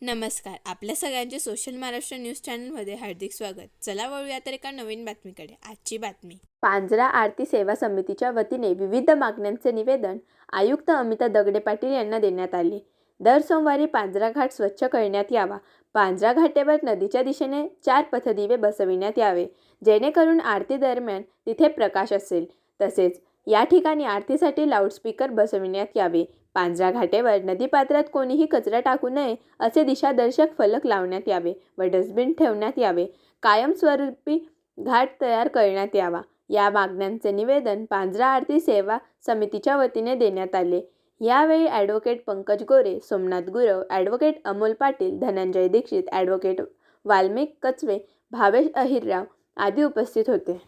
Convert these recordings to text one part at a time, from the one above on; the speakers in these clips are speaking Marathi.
नमस्कार. आपल्या सगळ्यांचे सोशल महाराष्ट्र न्यूज चॅनलमध्ये हार्दिक स्वागत. चला वळूया तर एका नवीन बातमीकडे. आजची बातमी. पांझरा आरती सेवा समितीच्या वतीने विविध मागण्यांचे निवेदन आयुक्त अमिता दगडे पाटील यांना देण्यात आले. दर सोमवारी पांझरा घाट स्वच्छ करण्यात यावा. पांझरा घाटेवर नदीच्या दिशेने 4 पथदिवे बसविण्यात यावे, जेणेकरून आरती दरम्यान तिथे प्रकाश असेल. तसेच या ठिकाणी आरतीसाठी लाऊडस्पीकर बसविण्यात यावे. पांझरा घाटेवर नदीपात्रात कोणीही कचरा टाकू नये असे दिशादर्शक फलक लावण्यात यावे व डस्टबिन ठेवण्यात यावे. कायमस्वरूपी घाट तयार करण्यात यावा. या मागण्यांचे निवेदन पांझरा आरती सेवा समितीच्या वतीने देण्यात आले. यावेळी ॲडव्होकेट पंकज गोरे, सोमनाथ गुरव, ॲडव्होकेट अमोल पाटील, धनंजय दीक्षित, ॲडव्होकेट वाल्मिक कचवे, भावेश अहिरराव आदी उपस्थित होते.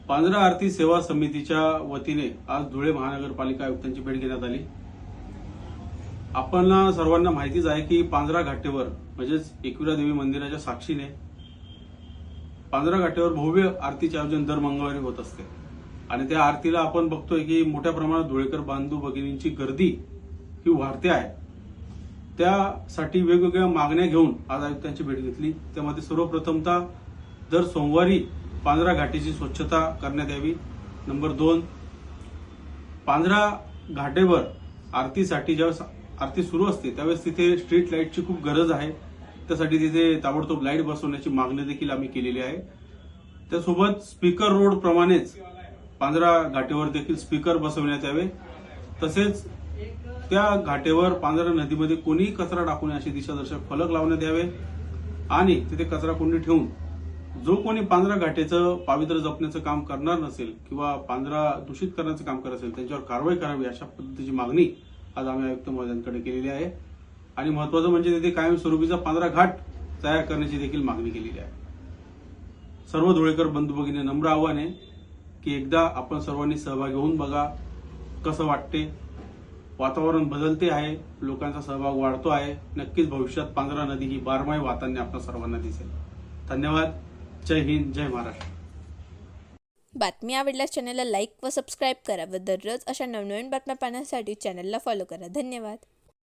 पांझरा आरती सेवा समितीच्या वतीने आज धुळे महानगरपालिका आयुक्तांची भेट घेण्यात आली. आपण सर्वांना माहितीच आहे की पांझरा घाटेवर म्हणजेच एकविरा देवी मंदिराच्या साक्षीने पांझरा घाटेवर भव्य आरतीचे आयोजन दर मंगळवारी होत असते आणि त्या आरतीला आपण बघतोय की मोठ्या प्रमाणात धुळेकर बांधू भगिनींची गर्दी ही वाढते आहे. त्यासाठी वेगवेगळ्या मागण्या घेऊन आज आयुक्तांची भेट घेतली. त्यामध्ये सर्वप्रथमतः दर सोमवारी पांझरा घाटीची स्वच्छता करण्यात यावी. नंबर 2, पांझरा घाटेवर आरतीसाठी ज्यावेळेस आरती सुरू असते त्यावेळेस तिथे स्ट्रीट लाईटची खूप गरज आहे. त्यासाठी तिथे ताबडतोब लाईट बसवण्याची मागणी देखील आम्ही केलेली आहे. त्यासोबत स्पीकर रोड प्रमाणेच पांझरा घाटेवर देखील स्पीकर बसवण्यात यावे. तसेच त्या घाटेवर पांझरा नदीमध्ये कोणीही कचरा टाकू नये असे दिशादर्शक फलक लावण्यात यावे आणि तिथे कचरा कुंडी ठेवून जो कोणी पांझरा घाटेचं पावित्र्य जपण्याचं काम करणार नसेल किंवा पांझरा दूषित करण्याचं काम करत असेल त्यांच्यावर कारवाई करावी अशा पद्धतीची मागणी आज आम्ही आयुक्त महोदयांकडे केलेली आहे. आणि महत्वाचं म्हणजे तिथे कायमस्वरूपीचा पांझरा घाट तयार करण्याची देखील मागणी केलेली आहे. सर्व धुळेकर बंधू भगिनी नम्र आव्हान आहे की एकदा आपण सर्वांनी सहभागी होऊन बघा कसं वाटते. वातावरण बदलते आहे, लोकांचा सहभाग वाढतो आहे. नक्कीच भविष्यात पांझरा नदी ही बारमाही वाहताना आपल्या सर्वांना दिसेल. धन्यवाद. जय हिंद, जय महाराष्ट्र. बातमी आवडल्यास चॅनलला लाईक व सबस्क्राईब करा व दररोज अशा नवनवीन बातम्या पाहण्यासाठी चॅनलला फॉलो करा. धन्यवाद.